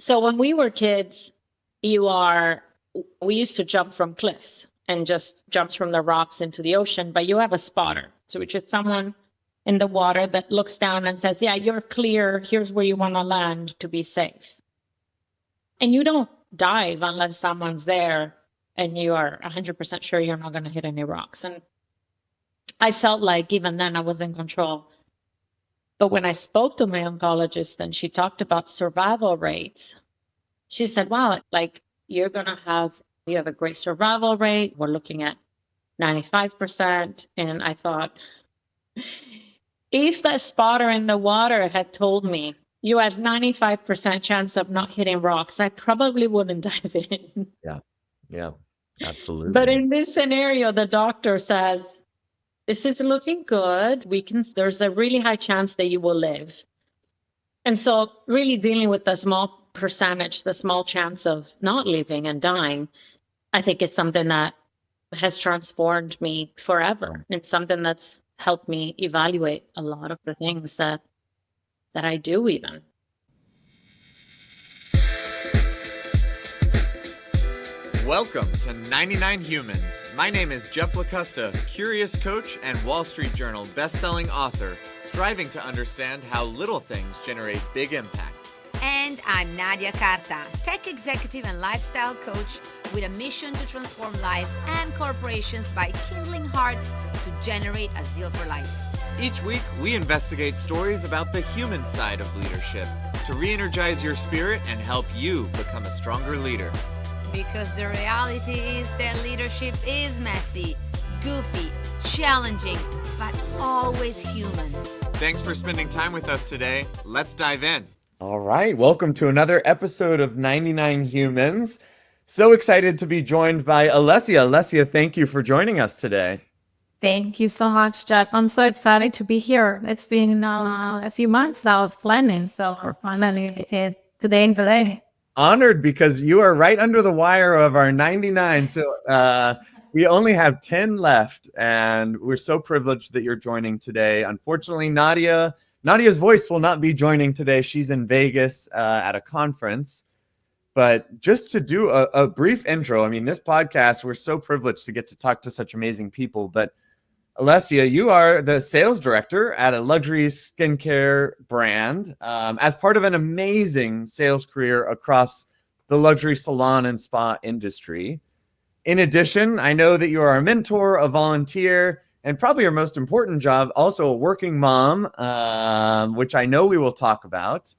So when we were kids, we used to jump from cliffs and just jumps from the rocks into the ocean, but you have a spotter. So which is someone in the water that looks down and says, yeah, you're clear. Here's where you want to land to be safe. And you don't dive unless someone's there and you are 100% sure you're not going to hit any rocks. And I felt like even then I was in control. But when I spoke to my oncologist and she talked about survival rates, she said, wow, like you have a great survival rate. We're looking at 95%. And I thought, if that spotter in the water had told me you have 95% chance of not hitting rocks, I probably wouldn't dive in. Yeah, absolutely. But in this scenario, the doctor says, this is looking good. There's a really high chance that you will live. And so really dealing with the small percentage, the small chance of not living and dying, I think is something that has transformed me forever. It's something that's helped me evaluate a lot of the things that I do even. Welcome to 99 Humans. My name is Jeff LaCosta, curious coach and Wall Street Journal best-selling author, striving to understand how little things generate big impact. And I'm Nadia Carta, tech executive and lifestyle coach with a mission to transform lives and corporations by kindling hearts to generate a zeal for life. Each week, we investigate stories about the human side of leadership to re-energize your spirit and help you become a stronger leader. Because the reality is that leadership is messy, goofy, challenging, but always human. Thanks for spending time with us today. Let's dive in. All right. Welcome to another episode of 99 Humans. So excited to be joined by Alessia. Alessia, thank you for joining us today. Thank you so much, Jeff. I'm so excited to be here. It's been a few months now of planning, so finally it's today and today. Honored because you are right under the wire of our 99. So we only have 10 left, and we're so privileged that you're joining today. Unfortunately, Nadia's voice will not be joining today. She's in Vegas at a conference. But just to do a brief intro, I mean, this podcast, we're so privileged to get to talk to such amazing people. But Alessia, you are the sales director at a luxury skincare brand as part of an amazing sales career across the luxury salon and spa industry. In addition, I know that you are a mentor, a volunteer, and probably your most important job, also a working mom, which I know we will talk about.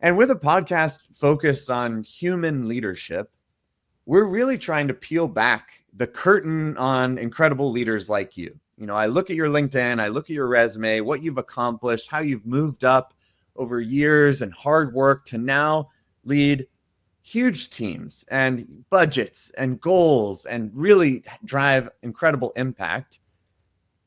And with a podcast focused on human leadership, we're really trying to peel back the curtain on incredible leaders like you. You know, I look at your LinkedIn, I look at your resume, what you've accomplished, how you've moved up over years and hard work to now lead huge teams and budgets and goals and really drive incredible impact.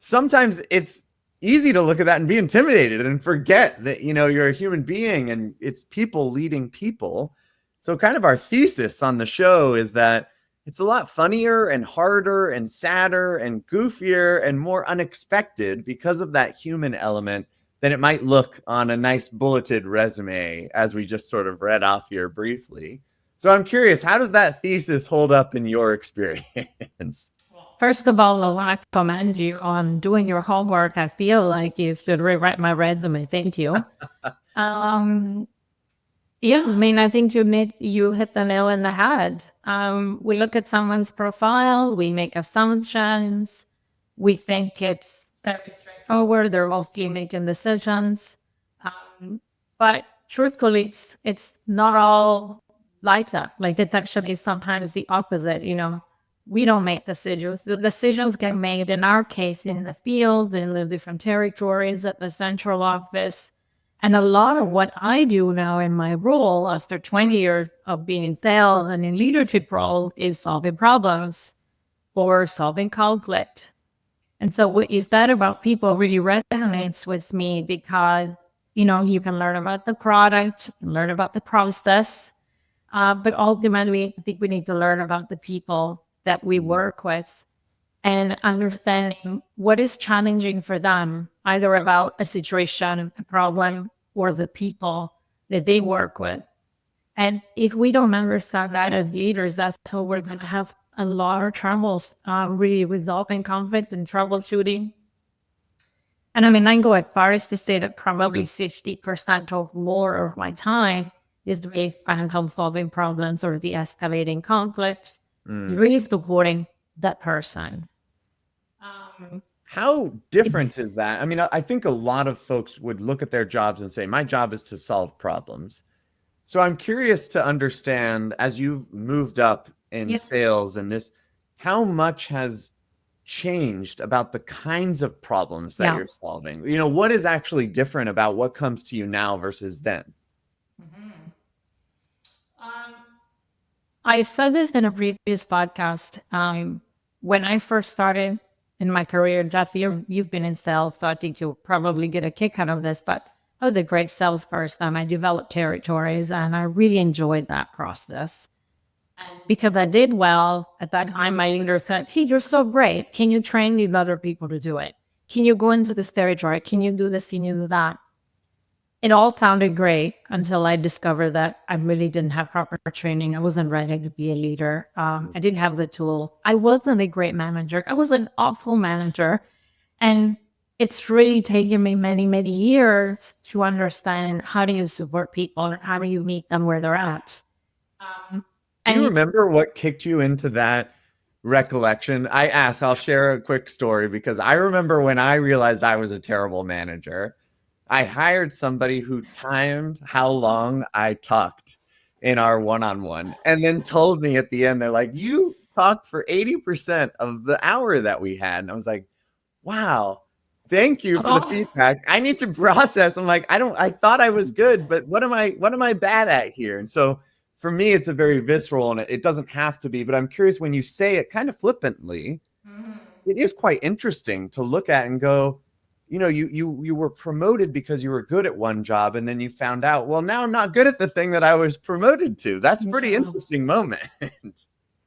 Sometimes it's easy to look at that and be intimidated and forget that, you know, you're a human being and it's people leading people. So kind of our thesis on the show is that it's a lot funnier and harder and sadder and goofier and more unexpected because of that human element than it might look on a nice bulleted resume, as we just sort of read off here briefly. So I'm curious, how does that thesis hold up in your experience? First of all, I want to commend you on doing your homework. I feel like you should rewrite my resume. Thank you. Yeah, I mean, I think you hit the nail in the head. We look at someone's profile, we make assumptions, we think it's very straightforward, they're mostly making decisions. But truthfully, it's not all like that. Like, it's actually sometimes the opposite, you know. We don't make decisions. The decisions get made, in our case, in the field, in the different territories, at the central office. And a lot of what I do now in my role after 20 years of being in sales and in leadership roles is solving problems or solving conflict. And so what you said about people really resonates with me because, you know, you can learn about the product, learn about the process, but ultimately, I think we need to learn about the people that we work with and understanding what is challenging for them, either about a situation, a problem, or the people that they work with. And if we don't understand that as leaders, that's how we're going to have a lot of troubles really resolving conflict and troubleshooting. And I mean, I go as far as to say that probably 60% or more of my time is really spent on solving problems or de-escalating conflict, really supporting that person. How different is that? I mean, I think a lot of folks would look at their jobs and say, my job is to solve problems. So I'm curious to understand, as you've moved up in Yeah. sales and this, how much has changed about the kinds of problems that Yeah. you're solving? You know, what is actually different about what comes to you now versus then? I said this in a previous podcast. When I first started in my career, Jeff, you've been in sales, so I think you'll probably get a kick out of this. But I was a great salesperson. I developed territories, and I really enjoyed that process. And because I did well at that time, my leader said, "Hey, you're so great. Can you train these other people to do it? Can you go into this territory? Can you do this? Can you do that?" It all sounded great until I discovered that I really didn't have proper training. I wasn't ready to be a leader. I didn't have the tools. I wasn't a great manager. I was an awful manager. And it's really taken me many, many years to understand how do you support people and how do you meet them where they're at. Do you remember what kicked you into that recollection? I'll share a quick story because I remember when I realized I was a terrible manager. I hired somebody who timed how long I talked in our one-on-one and then told me at the end, they're like, you talked for 80% of the hour that we had. And I was like, wow, thank you for the feedback. I need to process. I'm like, I thought I was good, but what am I bad at here? And so for me, it's a very visceral and it doesn't have to be, but I'm curious when you say it kind of flippantly, it is quite interesting to look at and go, you know, you were promoted because you were good at one job and then you found out, well, now I'm not good at the thing that I was promoted to. That's a pretty interesting moment.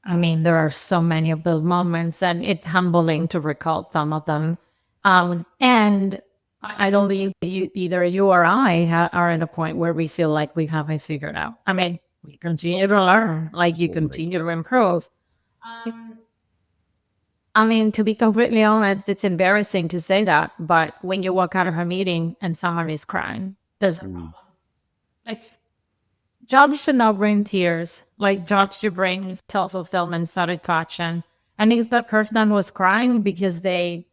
I mean, there are so many of those moments and it's humbling to recall some of them. And I don't believe either you or I are at a point where we feel like we have it figured out. I mean, we continue to learn, like you continue to improve. I mean, to be completely honest, it's embarrassing to say that, but when you walk out of a meeting and someone is crying, there's a problem. Like, jobs should not bring tears. Like, jobs should bring self-fulfillment, satisfaction. And if that person was crying because they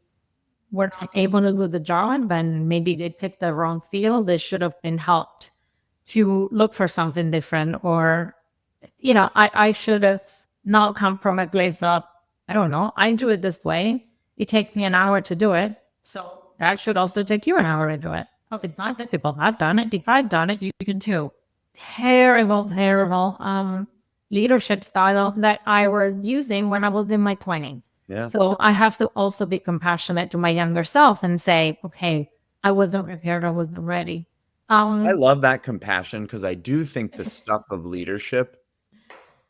were not able to do the job and maybe they picked the wrong field, they should have been helped to look for something different. Or, you know, I should have not come from a place of, I don't know, I do it this way. It takes me an hour to do it. So that should also take you an hour to do it. Oh, it's not difficult. I've done it. If I've done it, you can too. Terrible leadership style that I was using when I was in my 20s. Yeah. So I have to also be compassionate to my younger self and say, okay, I wasn't prepared. I wasn't ready. I love that compassion because I do think the stuff of leadership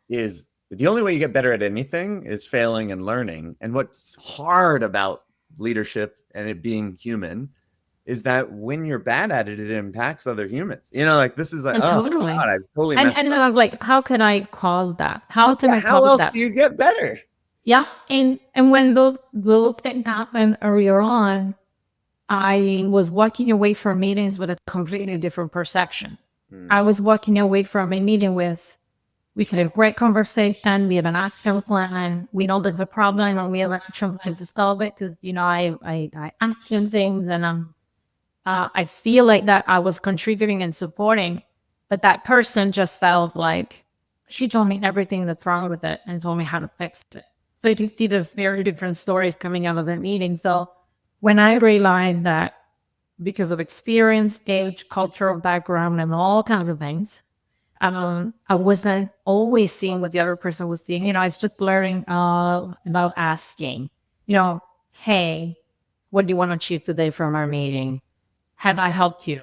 is the only way you get better at anything is failing and learning. And what's hard about leadership and it being human is that when you're bad at it, it impacts other humans. You know, like this is like, Totally. God, I totally And messed then up. I'm like, how can I cause that? How can I How cause else that? do you get better? Yeah. And when those things happen earlier on, I was walking away from meetings with a completely different perception. I was walking away from a meeting with, we had a great conversation. We have an action plan. We know there's a problem and we have an action plan to solve it. Cause you know, I action things and I feel like that I was contributing and supporting, but that person just felt like she told me everything that's wrong with it and told me how to fix it. So you can see there's very different stories coming out of the meeting. So when I realized that because of experience, age, cultural background, and all kinds of things, I wasn't always seeing what the other person was seeing. You know, I was just learning about asking, you know, hey, what do you want to achieve today from our meeting? Have I helped you?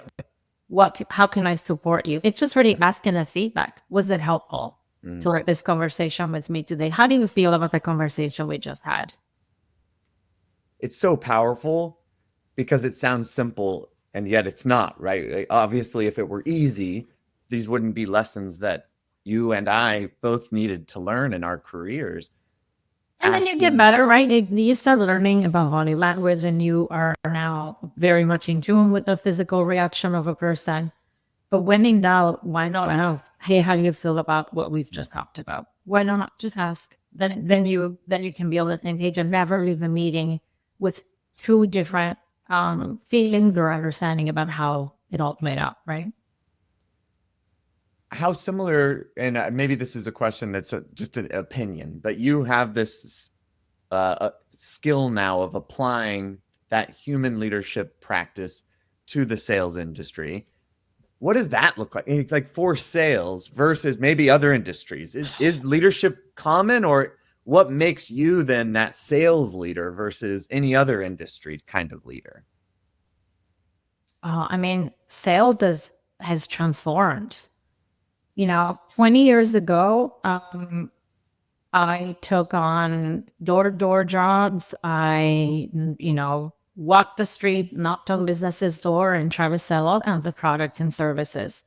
How can I support you? It's just really asking the feedback. Was it helpful to have this conversation with me today? How do you feel about the conversation we just had? It's so powerful because it sounds simple and yet it's not, right? Like, obviously, if it were easy, these wouldn't be lessons that you and I both needed to learn in our careers. And then you get better, right? You start learning about body language and you are now very much in tune with the physical reaction of a person. But when in doubt, why not ask, hey, how do you feel about what we've just talked about? Why not just ask? Then you can be on the same page and never leave a meeting with two different feelings or understanding about how it all played out, right? How similar, and maybe this is a question that's just an opinion, but you have this skill now of applying that human leadership practice to the sales industry. What does that look like? Like for sales versus maybe other industries? Is leadership common, or what makes you then that sales leader versus any other industry kind of leader? I mean, sales has transformed. 20 years ago, I took on door-to-door jobs. I, walked the street, knocked on businesses' door, and tried to sell all kinds of products and services.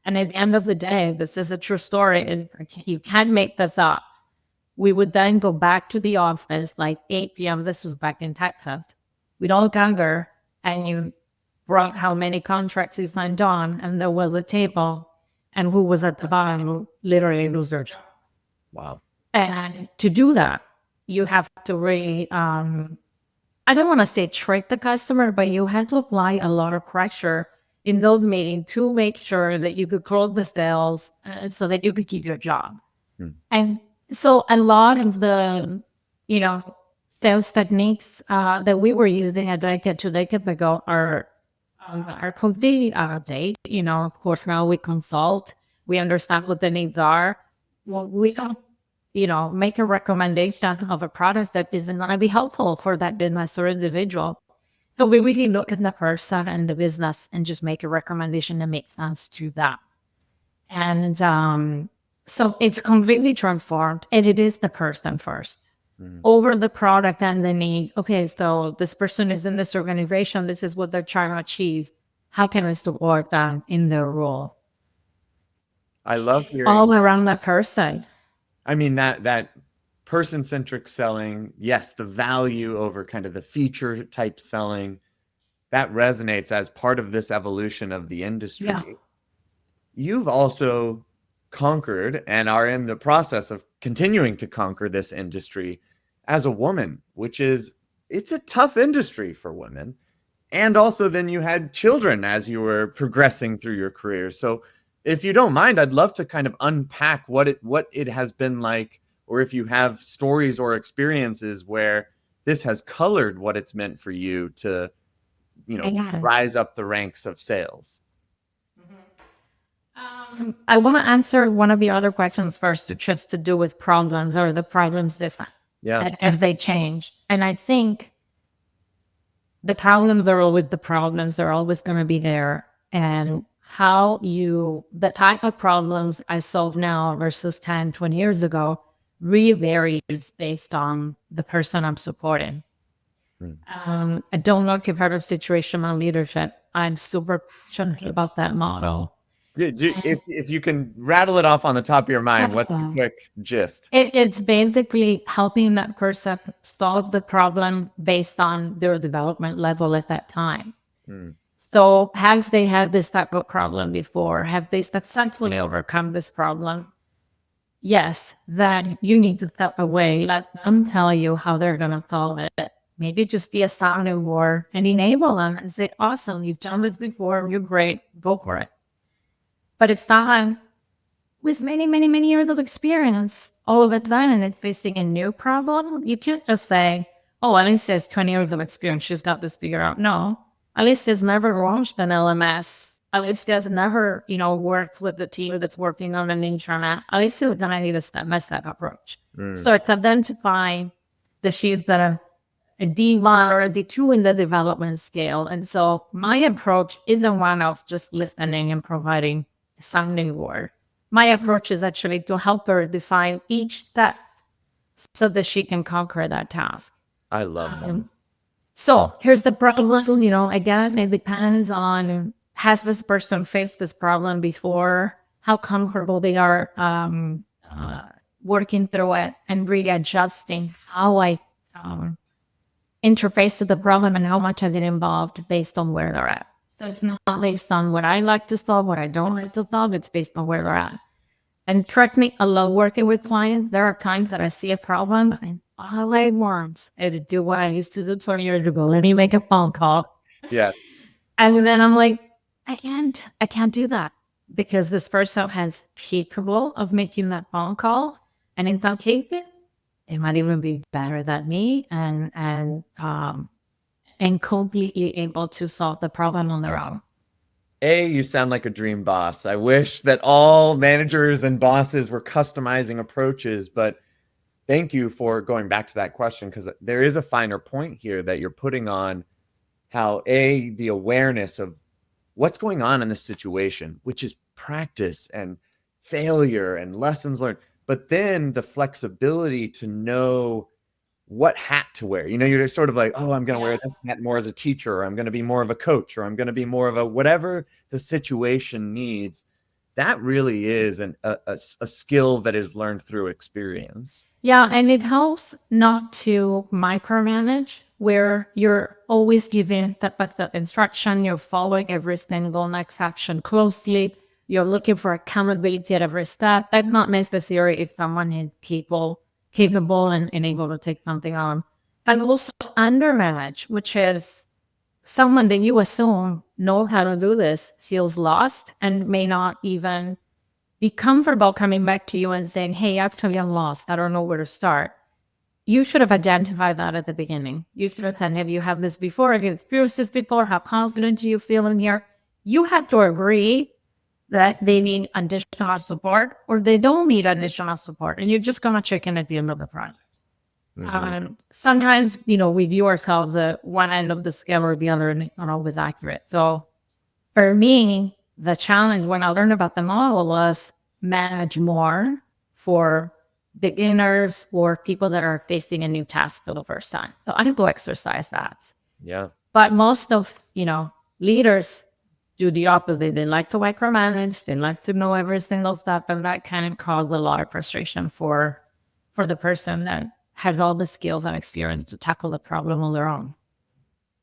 And at the end of the day, this is a true story, and you can't make this up. We would then go back to the office like 8 p.m. This was back in Texas. We'd all gather, and you brought how many contracts you signed on, and there was a table, and who was at the bottom literally lose their job. Wow. And to do that, you have to really, I don't want to say trick the customer, but you have to apply a lot of pressure in those meetings to make sure that you could close the sales so that you could keep your job. And so a lot of the, sales techniques that we were using a decade, 2 decades ago are completely out of date. Of course, now we consult, we understand what the needs are. Well, we don't, make a recommendation of a product that isn't going to be helpful for that business or individual. So we really look at the person and the business and just make a recommendation that makes sense to them. And so it's completely transformed, and it is the person first over the product and the need. Okay, so this person is in this organization. This is what they're trying to achieve. How can we support them in their role? I love hearing all around that person. I mean, that person-centric selling, yes, the value over kind of the feature type selling, that resonates as part of this evolution of the industry. Yeah. You've also conquered and are in the process of continuing to conquer this industry as a woman, it's a tough industry for women. And also then you had children as you were progressing through your career. So if you don't mind, I'd love to kind of unpack what it has been like, or if you have stories or experiences where this has colored what it's meant for you to, rise up the ranks of sales. I want to answer one of the other questions first, just to do with problems. Are the problems different? Yeah. Have they changed? And I think the problems are always the problems. They're always going to be there. And the type of problems I solve now versus 10, 20 years ago really varies based on the person I'm supporting. I don't know if you've heard of situational leadership. I'm super passionate about that model. If you can rattle it off on the top of your mind, what's the quick gist? It's basically helping that person solve the problem based on their development level at that time. So have they had this type of problem before? Have they successfully overcome this problem? Yes, then you need to step away, let them tell you how they're going to solve it. Maybe just be a sounding board and enable them and say, awesome, you've done this before, you're great, go for it. But if someone with many, many, many years of experience, all of a sudden is facing a new problem, you can't just say, oh, Alessia has 20 years of experience, she's got this figured out. No, Alessia's never launched an LMS. Alessia's never, worked with the team that's working on an intranet. Alessia's going to need a step-by-step approach. So it's identifying the sheets that are a D1 or a D2 in the development scale. And so my approach isn't one of just listening and providing a sounding board. My approach is actually to help her define each step so that she can conquer that task. I love that. So here's the problem, again, it depends on, has this person faced this problem before? how comfortable they are working through it and really adjusting how I interface to the problem and how much I get involved based on where they're at. So it's not based on what I like to solve, what I don't like to solve. It's based on where they're at. And trust me, I love working with clients. There are times that I see a problem and all I want is to do what I used to do 20 years ago. Let me make a phone call. Yeah. And then I'm like, I can't do that because this person is capable of making that phone call. And in some cases, they might even be better than me and completely able to solve the problem on their own. You sound like a dream boss. I wish that all managers and bosses were customizing approaches, but thank you for going back to that question, because there is a finer point here that you're putting on how the awareness of what's going on in this situation, which is practice and failure and lessons learned, but then the flexibility to know what hat to wear. You're sort of like, oh, I'm going to wear this hat more as a teacher, or I'm going to be more of a coach, or I'm going to be more of a whatever the situation needs. That really is a skill that is learned through experience. Yeah, and it helps not to micromanage, where you're always giving step-by-step instruction, you're following every single next action closely, you're looking for accountability at every step. That's not necessary if someone is capable and able to take something on. And also undermanage, which is someone that you assume knows how to do this, feels lost, and may not even be comfortable coming back to you and saying, hey, actually, I'm lost. I don't know where to start. You should have identified that at the beginning. You should have said, have you had this before? Have you experienced this before? How confident do you feel in here? You have to agree that they need additional support or they don't need additional support. And you're just going to check in at the end of the project. Mm-hmm. Sometimes, we view ourselves at one end of the scale or the other, and it's not always accurate. So for me, the challenge when I learned about the model was manage more for beginners or people that are facing a new task for the first time. So I need to exercise that. Yeah. But most of, leaders do the opposite. They like to micromanage. They like to know every single step. And that kind of causes a lot of frustration for the person that has all the skills and experience to tackle the problem on their own.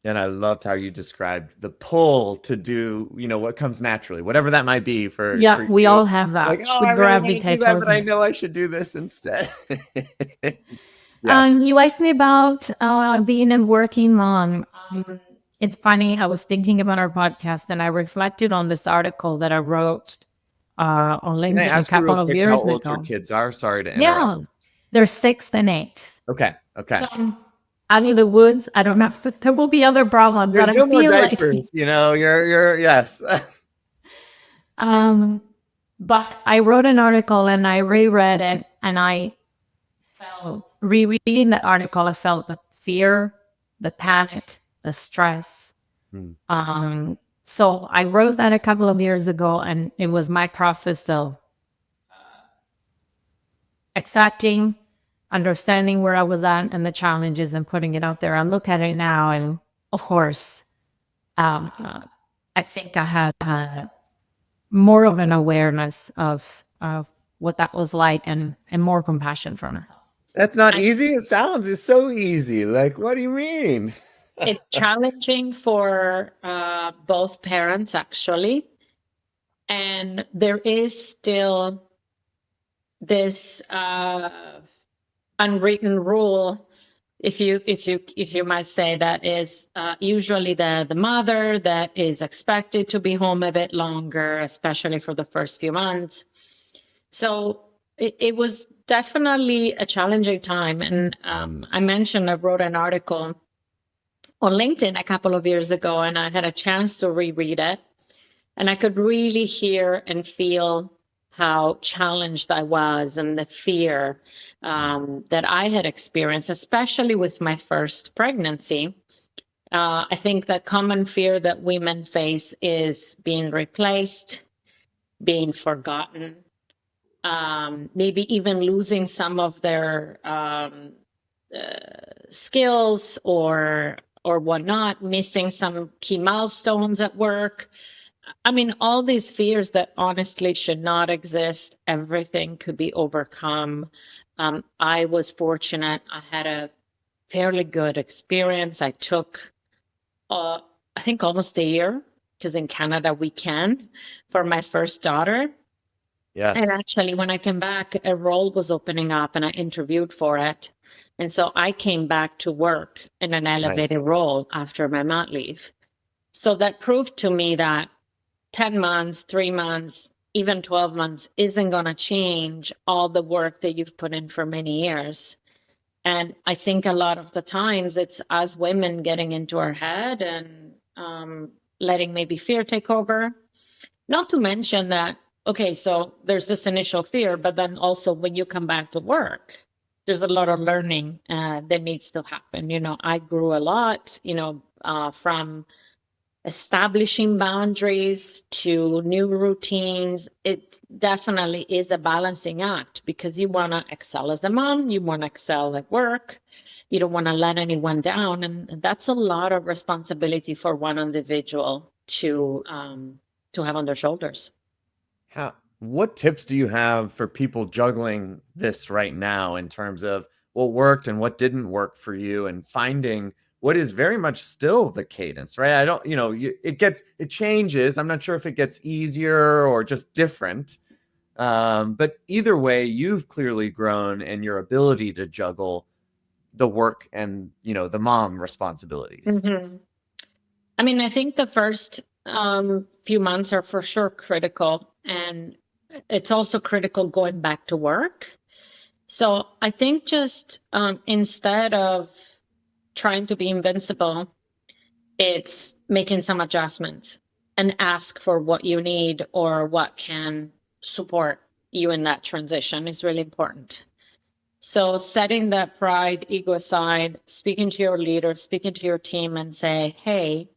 And I loved how you described the pull to do, what comes naturally, whatever that might be for. Yeah, for we you. all have that. Like, oh, I really want to do that, but I know I should do this instead. Yes. You asked me about being and working on. It's funny. I was thinking about our podcast, and I reflected on this article that I wrote on LinkedIn a couple of years ago. How old your kids are? Sorry to interrupt. Yeah, they're 6 and 8. Okay. So I'm in the woods. I don't know, but there will be other problems. There's no more diapers. You're yes. But I wrote an article and I reread it, and I felt rereading the article. I felt the fear, the panic, the stress. So I wrote that a couple of years ago, and it was my process of accepting, understanding where I was at and the challenges, and putting it out there. I look at it now, and of course, I think I had more of an awareness of what that was like, and more compassion for myself. That's not easy. It's so easy. Like, what do you mean? It's challenging for both parents, actually. And there is still this unwritten rule, if you might say, that is usually the mother that is expected to be home a bit longer, especially for the first few months. So it was definitely a challenging time. And I wrote an article on LinkedIn a couple of years ago, and I had a chance to reread it. And I could really hear and feel how challenged I was, and the fear that I had experienced, especially with my first pregnancy. I think the common fear that women face is being replaced, being forgotten, maybe even losing some of their skills or whatnot, missing some key milestones at work. I mean, all these fears that honestly should not exist, everything could be overcome. I was fortunate. I had a fairly good experience. I took, I think, almost a year, because in Canada we can, for my first daughter. And Yes. actually, when I came back, a role was opening up and I interviewed for it. And so I came back to work in an elevated role after my mat leave. So that proved to me that 10 months, 3 months, even 12 months isn't going to change all the work that you've put in for many years. And I think a lot of the times it's us women getting into our head and letting maybe fear take over. Not to mention that, okay, so there's this initial fear, but then also when you come back to work, there's a lot of learning that needs to happen. You know, I grew a lot, from establishing boundaries to new routines. It definitely is a balancing act because you want to excel as a mom, you want to excel at work, you don't want to let anyone down. And that's a lot of responsibility for one individual to have on their shoulders. What tips do you have for people juggling this right now in terms of what worked and what didn't work for you, and finding what is very much still the cadence, right? I don't, it changes. I'm not sure if it gets easier or just different. But either way, you've clearly grown in your ability to juggle the work and, the mom responsibilities. Mm-hmm. I mean, I think the first few months are for sure critical, and it's also critical going back to work. So I think just instead of trying to be invincible, it's making some adjustments and ask for what you need or what can support you in that transition is really important. So setting that pride, ego aside, speaking to your leader, speaking to your team and say, hey,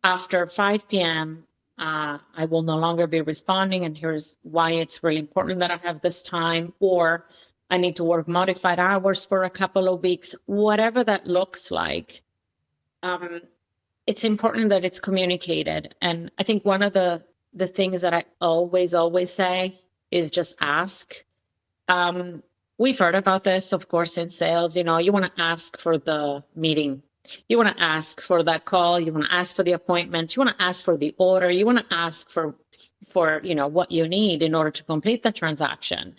after 5 p.m., I will no longer be responding, and here's why it's really important that I have this time, or I need to work modified hours for a couple of weeks, whatever that looks like. It's important that it's communicated. And I think one of the things that I always say is just ask. We've heard about this, of course, in sales. You want to ask for the meeting. You want to ask for that call. You want to ask for the appointment. You want to ask for the order. You want to ask for what you need in order to complete the transaction.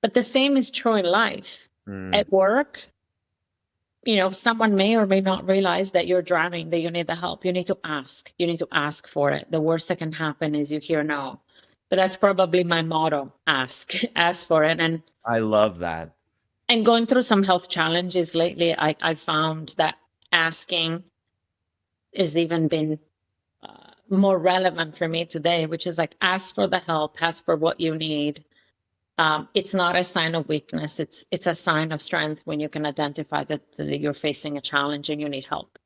But the same is true in life. At work, someone may or may not realize that you're drowning, that you need the help. You need to ask. You need to ask for it. The worst that can happen is you hear no. But that's probably my motto: ask for it. And I love that. And going through some health challenges lately, I found that asking has even been more relevant for me today, which is like, ask for the help, ask for what you need. It's not a sign of weakness. It's a sign of strength when you can identify that you're facing a challenge and you need help.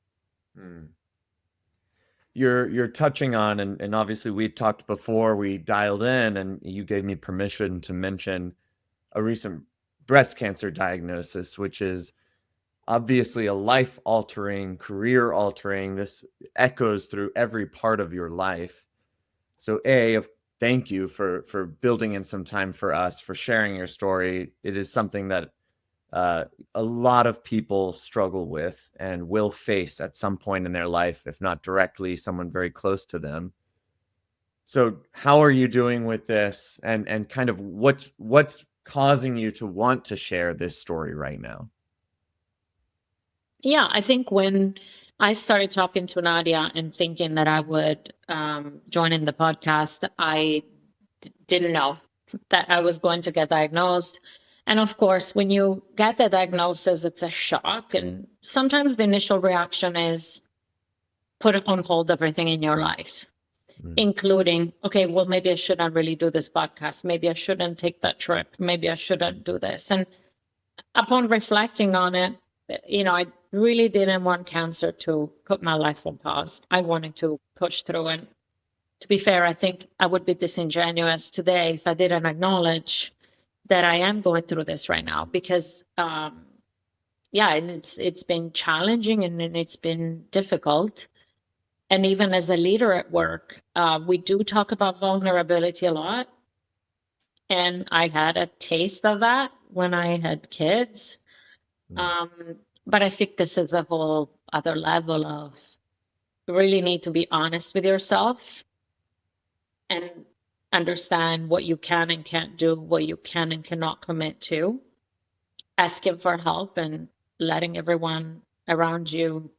You're touching on, and obviously we talked before we dialed in, and you gave me permission to mention a recent breast cancer diagnosis, which is obviously a life-altering, career-altering. This echoes through every part of your life. So thank you for building in some time for us, for sharing your story. It is something that a lot of people struggle with and will face at some point in their life, if not directly, someone very close to them. So how are you doing with this, and kind of what's causing you to want to share this story right now? Yeah, I think when I started talking to Nadia and thinking that I would join in the podcast, I didn't know that I was going to get diagnosed. And of course, when you get the diagnosis, it's a shock. And sometimes the initial reaction is put on hold everything in your life, including, okay, well, maybe I shouldn't really do this podcast. Maybe I shouldn't take that trip. Maybe I shouldn't do this. And upon reflecting on it, I really didn't want cancer to put my life on pause. I wanted to push through. And to be fair, I think I would be disingenuous today if I didn't acknowledge that I am going through this right now, because it's been challenging and it's been difficult. And even as a leader at work, we do talk about vulnerability a lot. And I had a taste of that when I had kids. But I think this is a whole other level of you really need to be honest with yourself and understand what you can and can't do, what you can and cannot commit to, asking for help and letting everyone around you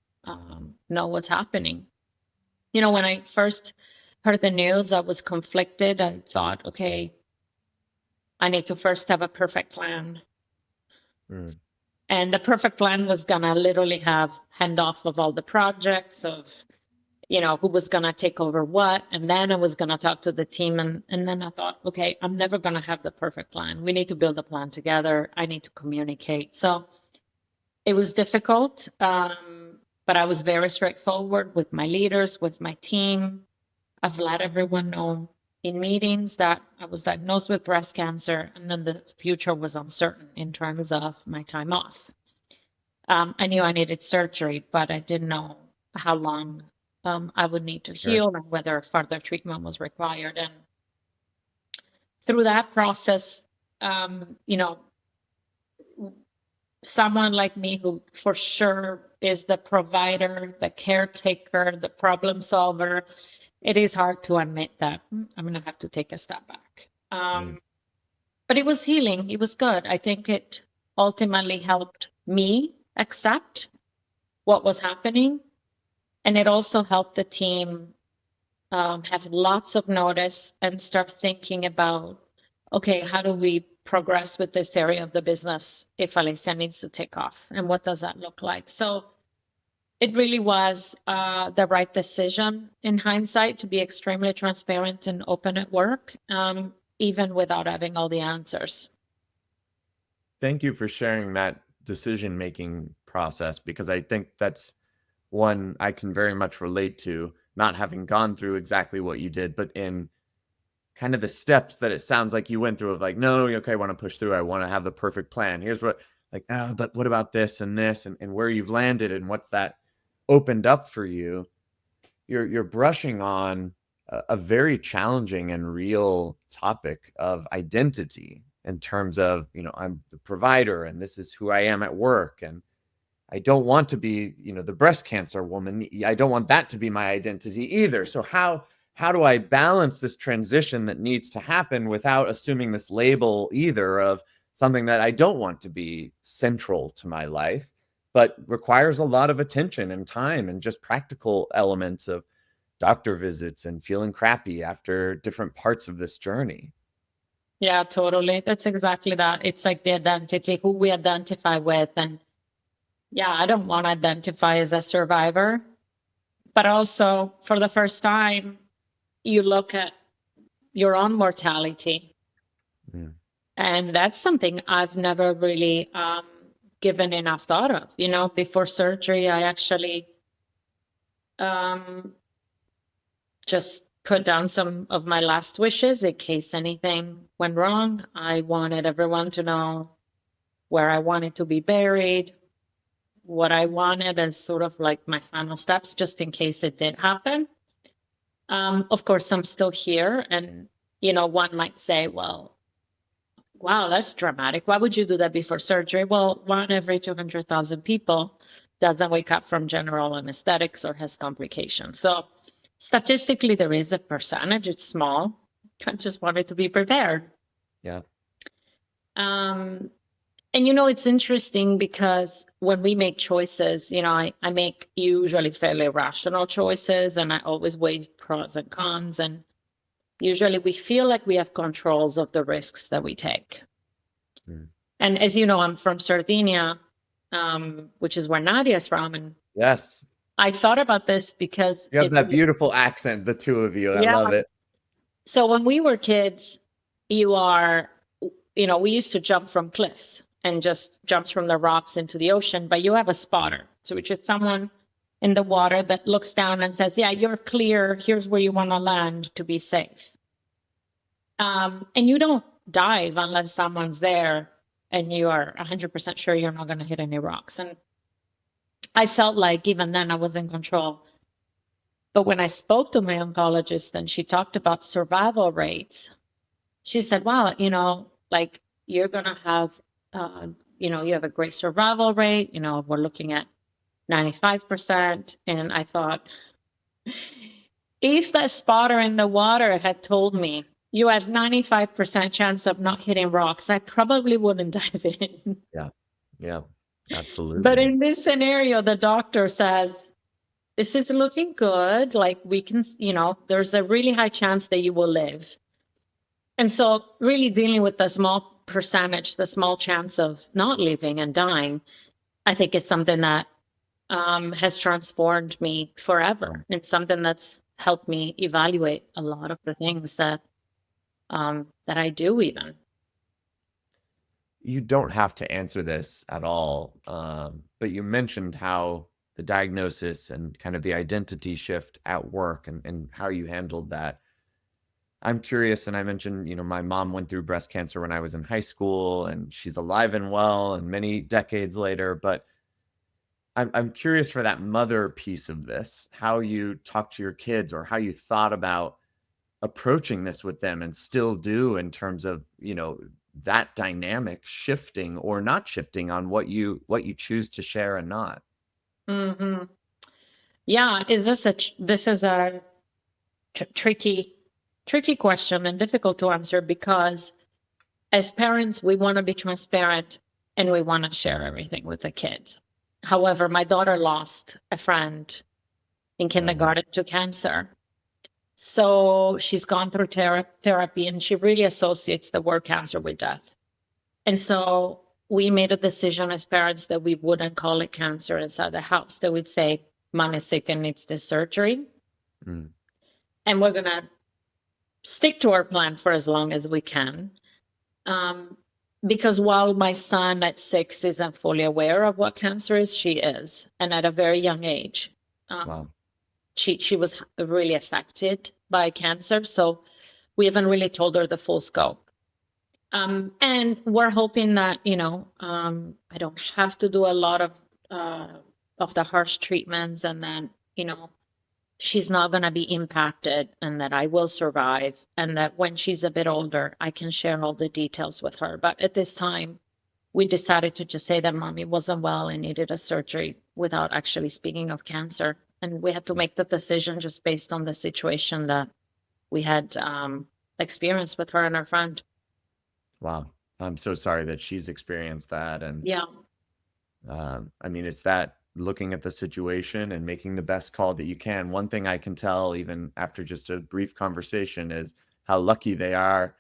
know what's happening. You know, when I first heard the news, I was conflicted. I thought, okay, I need to first have a perfect plan. And the perfect plan was gonna literally have handoff of all the projects of, you know, who was gonna take over what. And then I was gonna talk to the team. And then I thought, okay, I'm never gonna have the perfect plan. We need to build a plan together. I need to communicate. So it was difficult, but I was very straightforward with my leaders, with my team. I've let everyone know in meetings that I was diagnosed with breast cancer, and then the future was uncertain in terms of my time off. I knew I needed surgery, but I didn't know how long I would need to heal and whether further treatment was required. And through that process, you know, someone like me who for sure is the provider, the caretaker, the problem solver, it is hard to admit that I'm going to have to take a step back. But it was healing. It was good. I think it ultimately helped me accept what was happening. And it also helped the team have lots of notice and start thinking about, okay, how do we progress with this area of the business if Alessia needs to take off? And what does that look like? So it really was the right decision in hindsight to be extremely transparent and open at work, even without having all the answers. Thank you for sharing that decision-making process, because I think that's one I can very much relate to, not having gone through exactly what you did, but in kind of the steps that it sounds like you went through of like, no, okay, I want to push through. I want to have the perfect plan. Here's what, like, but what about this and this and where you've landed and what's that opened up for you. You're brushing on a very challenging and real topic of identity in terms of, you know, I'm the provider and this is who I am at work. And I don't want to be, you know, the breast cancer woman. I don't want that to be my identity either. So how do I balance this transition that needs to happen without assuming this label either of something that I don't want to be central to my life, but requires a lot of attention and time and just practical elements of doctor visits and feeling crappy after different parts of this journey? Yeah, totally. That's exactly that. It's like the identity, who we identify with. And yeah, I don't want to identify as a survivor, but also for the first time, you look at your own mortality. And that's something I've never really given enough thought of. You know, before surgery, I actually just put down some of my last wishes in case anything went wrong. I wanted everyone to know where I wanted to be buried, what I wanted as sort of like my final steps, just in case it did happen. Of course, I'm still here. And, you know, one might say, well, wow, that's dramatic. Why would you do that before surgery? Well, 1 every 200,000 people doesn't wake up from general anesthetics or has complications. So statistically, there is a percentage. It's small. I just wanted to be prepared. Yeah. And, you know, it's interesting because when we make choices, you know, I make usually fairly rational choices and I always weigh pros and cons. And usually we feel like we have controls of the risks that we take. And as you know, I'm from Sardinia, which is where Nadia is from. And Yes. I thought about this because You have that beautiful accent, the two of you. I love it. So when we were kids, we used to jump from cliffs and just jumps from the rocks into the ocean, but you have a spotter, so which is someone in the water that looks down and says, yeah, you're clear. Here's where you want to land to be safe. And you don't dive unless someone's there and you are 100% sure you're not going to hit any rocks. And I felt like even then I was in control. But when I spoke to my oncologist and she talked about survival rates, she said, wow, like you're going to have, you have a great survival rate. We're looking at 95%. And I thought, if that spotter in the water had told me you have 95% chance of not hitting rocks, I probably wouldn't dive in. Yeah, absolutely. But in this scenario, the doctor says, this is looking good. Like we can, there's a really high chance that you will live. And so really dealing with the small percentage, the small chance of not living and dying, I think is something that has transformed me forever. It's something that's helped me evaluate a lot of the things that I do even. You don't have to answer this at all, but you mentioned how the diagnosis and kind of the identity shift at work and how you handled that. I'm curious, and I mentioned, my mom went through breast cancer when I was in high school, and she's alive and well, and many decades later. But I'm curious for that mother piece of this, how you talk to your kids or how you thought about approaching this with them and still do in terms of, that dynamic shifting or not shifting on what you choose to share and not. Mm-hmm. Yeah, this is a tricky question and difficult to answer, because as parents, we want to be transparent and we want to share everything with the kids. However, my daughter lost a friend in kindergarten to cancer. So she's gone through therapy, and she really associates the word cancer with death. And so we made a decision as parents that we wouldn't call it cancer inside the house, that we'd say, Mom is sick and needs this surgery. Mm. And we're going to stick to our plan for as long as we can. Because while my son at 6 isn't fully aware of what cancer is, she is. And at a very young age, Wow. she was really affected by cancer. So we haven't really told her the full scope. And we're hoping that, I don't have to do a lot of the harsh treatments, and then, she's not going to be impacted, and that I will survive, and that when she's a bit older, I can share all the details with her. But at this time, we decided to just say that Mommy wasn't well and needed a surgery without actually speaking of cancer. And we had to make the decision just based on the situation that we had experienced with her and her friend. Wow. I'm so sorry that she's experienced that. And Yeah. it's that looking at the situation and making the best call that you can. One thing I can tell, even after just a brief conversation, is how lucky they are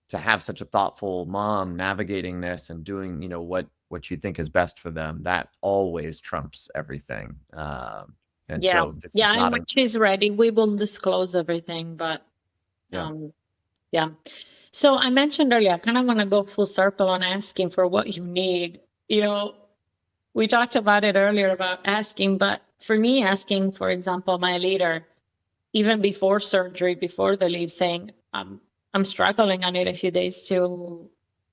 to have such a thoughtful mom navigating this and doing, what you think is best for them. That always trumps everything. And Yeah. so this is Yeah. And not when she's ready, we will disclose everything. But yeah. So I mentioned earlier, I kind of want to go full circle on asking for what you need. We talked about it earlier about asking, but for me, asking, for example, my leader, even before surgery, before the leave, saying, I'm struggling. I need a few days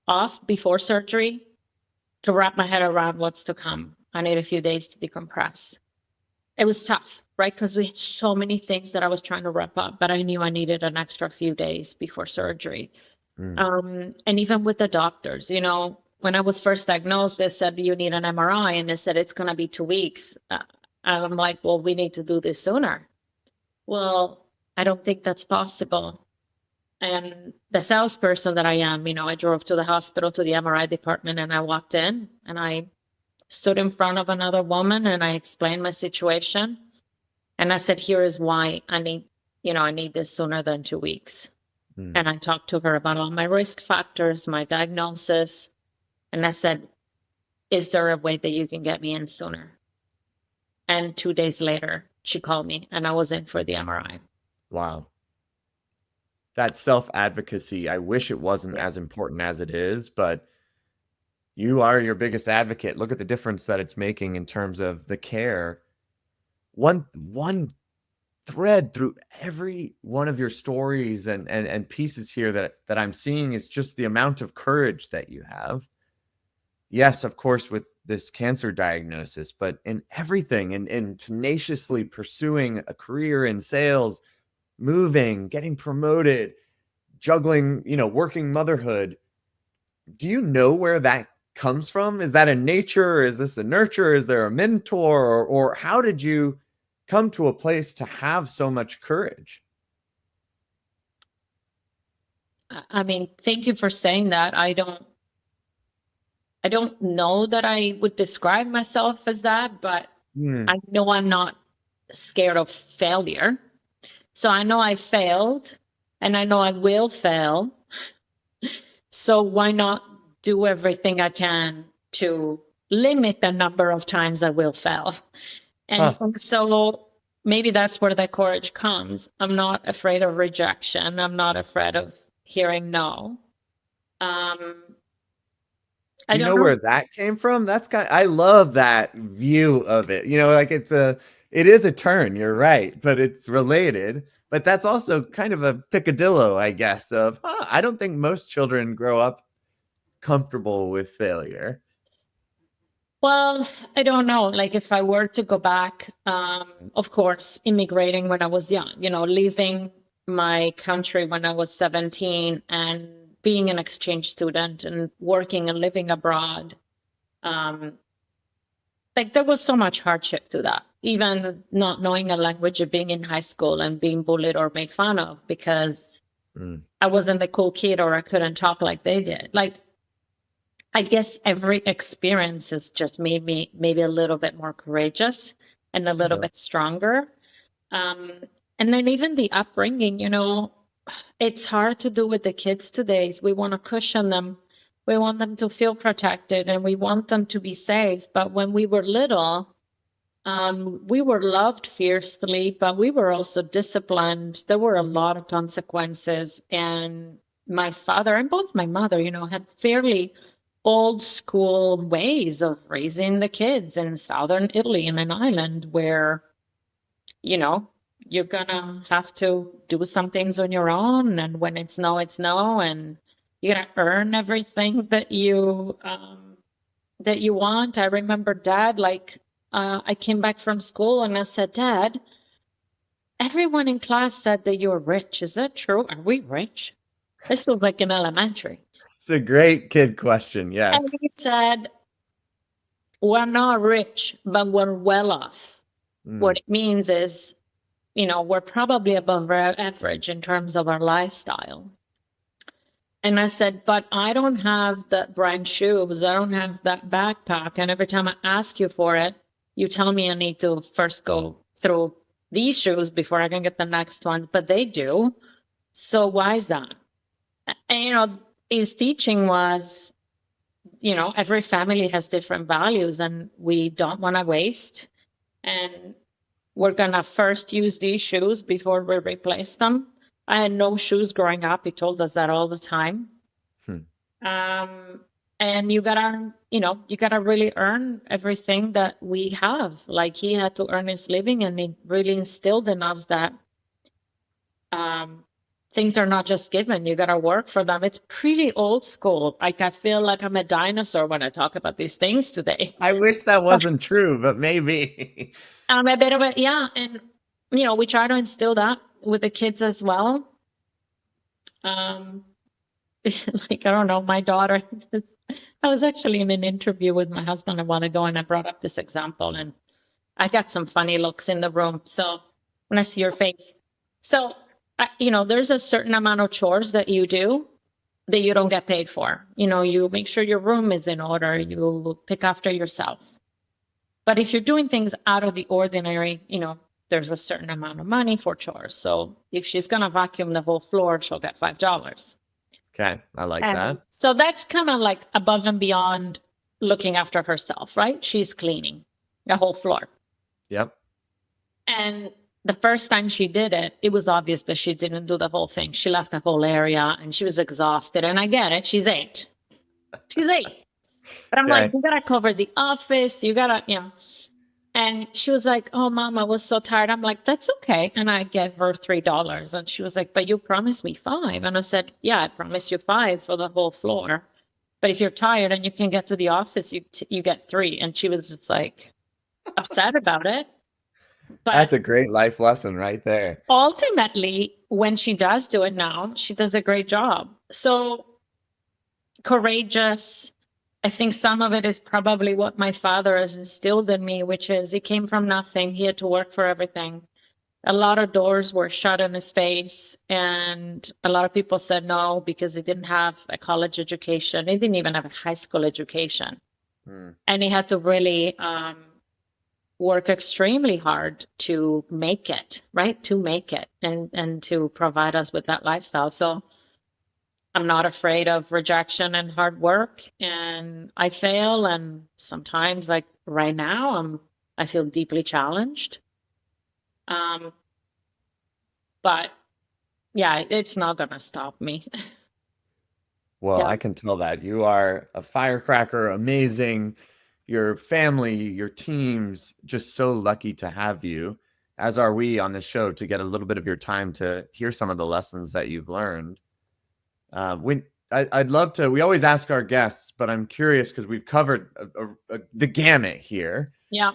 off before surgery to wrap my head around what's to come. I need a few days to decompress. It was tough, right? Because we had so many things that I was trying to wrap up, but I knew I needed an extra few days before surgery. And even with the doctors, when I was first diagnosed, they said, you need an MRI, and they said, it's going to be 2 weeks. And I'm like, well, we need to do this sooner. Well, I don't think that's possible. And the salesperson that I am, I drove to the hospital, to the MRI department, and I walked in and I stood in front of another woman and I explained my situation. And I said, here is why I need this sooner than 2 weeks. And I talked to her about all my risk factors, my diagnosis. And I said, is there a way that you can get me in sooner? And 2 days later, she called me and I was in for the MRI. Wow. That self-advocacy, I wish it wasn't as important as it is, but you are your biggest advocate. Look at the difference that it's making in terms of the care. One thread through every one of your stories and pieces here that I'm seeing is just the amount of courage that you have. Yes, of course, with this cancer diagnosis, but in everything, and tenaciously pursuing a career in sales, moving, getting promoted, juggling, working motherhood. Do you know where that comes from? Is that a nature? Or is this a nurture? Is there a mentor? Or how did you come to a place to have so much courage? I mean, thank you for saying that. I don't know that I would describe myself as that, but I know I'm not scared of failure. So I know I failed and I know I will fail. So why not do everything I can to limit the number of times I will fail? And so maybe that's where the courage comes. I'm not afraid of rejection. I'm not afraid of hearing no. Do you know where that came from? I love that view of it. Like it is a turn, you're right, but it's related. But that's also kind of a picadillo, I guess, of I don't think most children grow up comfortable with failure. Well, I don't know. Like if I were to go back, of course, immigrating when I was young, leaving my country when I was 17 and being an exchange student and working and living abroad. Like there was so much hardship to that, even not knowing a language and being in high school and being bullied or made fun of because I wasn't the cool kid or I couldn't talk like they did. Like, I guess every experience has just made me maybe a little bit more courageous and a little bit stronger. And then even the upbringing, it's hard to do with the kids today. We want to cushion them. We want them to feel protected and we want them to be safe. But when we were little, we were loved fiercely, but we were also disciplined. There were a lot of consequences. And my father and both my mother, had fairly old school ways of raising the kids in southern Italy in an island where, you're gonna have to do some things on your own. And when it's no, it's no. And you're gonna earn everything that you want. I remember Dad, I came back from school and I said, Dad, everyone in class said that you're rich. Is that true? Are we rich? This was like in elementary. It's a great kid question. Yes. And he said, we're not rich, but we're well off. What it means is, we're probably above average in terms of our lifestyle. And I said, but I don't have the brand shoes. I don't have that backpack. And every time I ask you for it, you tell me I need to first go through these shoes before I can get the next ones. But they do. So why is that? And, his teaching was, every family has different values and we don't want to waste. And we're going to first use these shoes before we replace them. I had no shoes growing up. He told us that all the time. And you gotta really earn everything that we have. Like he had to earn his living and he really instilled in us that things are not just given. You got to work for them. It's pretty old school. Like I feel like I'm a dinosaur when I talk about these things today. I wish that wasn't true, but maybe. I'm a bit of a, yeah. And, we try to instill that with the kids as well. I don't know, my daughter, I was actually in an interview with my husband a while ago and I brought up this example and I got some funny looks in the room. So when I see your face. So there's a certain amount of chores that you do that you don't get paid for. You make sure your room is in order. You pick after yourself. But if you're doing things out of the ordinary, there's a certain amount of money for chores. So if she's going to vacuum the whole floor, she'll get $5. Okay. I like that. So that's kind of like above and beyond looking after herself, right? She's cleaning the whole floor. Yep. And the first time she did it, it was obvious that she didn't do the whole thing. She left the whole area and she was exhausted. And I get it. She's 8. But I'm like, you got to cover the office. You got to, And she was like, oh, Mom, I was so tired. I'm like, that's okay. And I gave her $3. And she was like, but you promised me $5. And I said, yeah, I promised you $5 for the whole floor. But if you're tired and you can get to the office, you get 3. And she was just like upset about it. But That's a great life lesson right there. ultimately, when she does do it now, she does a great job. So courageous. I think some of it is probably what my father has instilled in me, which is he came from nothing. He had to work for everything. A lot of doors were shut in his face, and a lot of people said no because he didn't have a college education. He didn't even have a high school education. And he had to really work extremely hard to make it, right? To make it and to provide us with that lifestyle. So I'm not afraid of rejection and hard work, and I fail. And sometimes, like right now, I feel deeply challenged. But yeah, it's not going to stop me. Well, Yeah. I can tell that you are a firecracker, amazing. Your family, your team's just so lucky to have you, as are we on this show, to get a little bit of your time to hear some of the lessons that you've learned. I'd love to, we always ask our guests, but I'm curious because we've covered the gamut here. Yeah.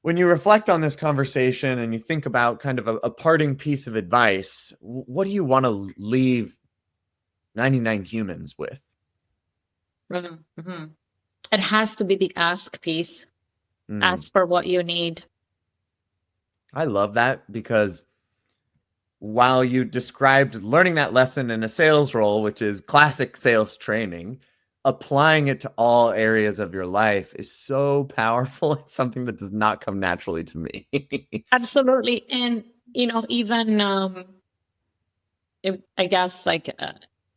When you reflect on this conversation and you think about kind of a parting piece of advice, what do you want to leave 99 humans with? Mm-hmm. It has to be the ask piece. Mm. Ask for what you need. I love that, because while you described learning that lesson in a sales role, which is classic sales training, applying it to all areas of your life is so powerful. It's something that does not come naturally to me. Absolutely. And, even I guess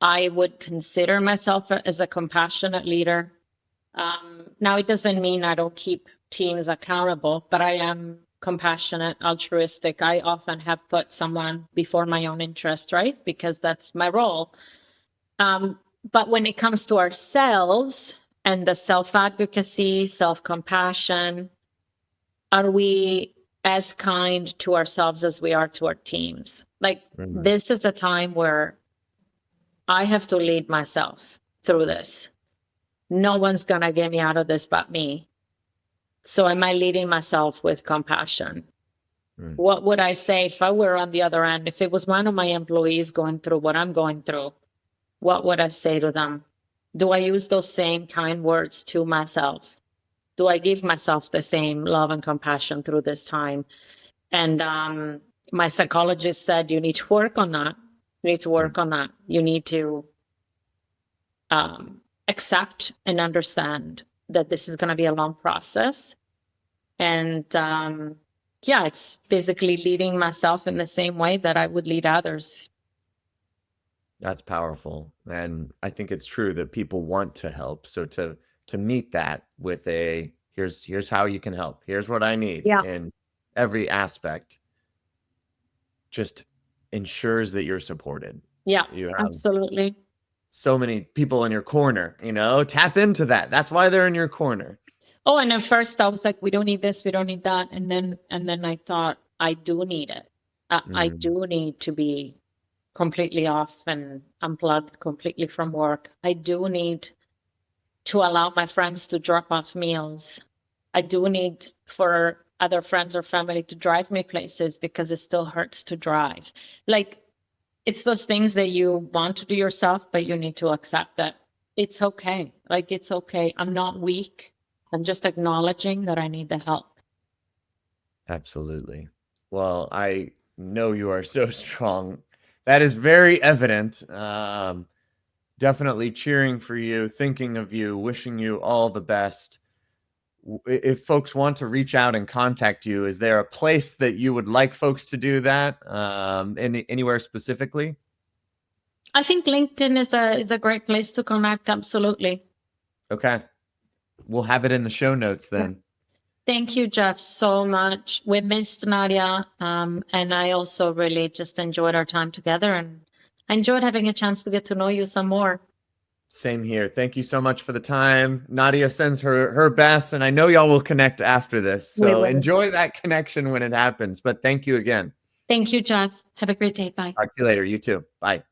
I would consider myself as a compassionate leader. Now, it doesn't mean I don't keep teams accountable, but I am compassionate, altruistic. I often have put someone before my own interest, right? Because that's my role. But when it comes to ourselves and the self-advocacy, self-compassion, are we as kind to ourselves as we are to our teams? This is a time where I have to lead myself through this. No one's going to get me out of this but me. So am I leading myself with compassion? What would I say if I were on the other end? If it was one of my employees going through what I'm going through, what would I say to them? Do I use those same kind words to myself? Do I give myself the same love and compassion through this time? And my psychologist said, you need to work on that. You need to work on that. You need to accept and understand that this is going to be a long process. And it's basically leading myself in the same way that I would lead others. That's powerful. And I think it's true that people want to help. So to meet that with here's how you can help. Here's what I need in every aspect, just ensures that you're supported. Yeah, you have absolutely. So many people in your corner, tap into that. That's why they're in your corner. Oh, and at first I was like, we don't need this, we don't need that. And then I thought, I do need it. I do need to be completely off and unplugged completely from work. I do need to allow my friends to drop off meals. I do need for other friends or family to drive me places because it still hurts to drive. It's those things that you want to do yourself, but you need to accept that it's okay. It's okay. I'm not weak. I'm just acknowledging that I need the help. Absolutely. Well, I know you are so strong. That is very evident. Definitely cheering for you, thinking of you, wishing you all the best. If folks want to reach out and contact you, is there a place that you would like folks to do that? Anywhere specifically? I think LinkedIn is a great place to connect. Absolutely. Okay. We'll have it in the show notes then. Thank you, Jeff, so much. We missed Nadia. And I also really just enjoyed our time together, and I enjoyed having a chance to get to know you some more. Same here. Thank you so much for the time. Nadia sends her best, and I know y'all will connect after this. So enjoy that connection when it happens. But thank you again. Thank you, Jeff. Have a great day. Bye. Talk to you later. You too. Bye.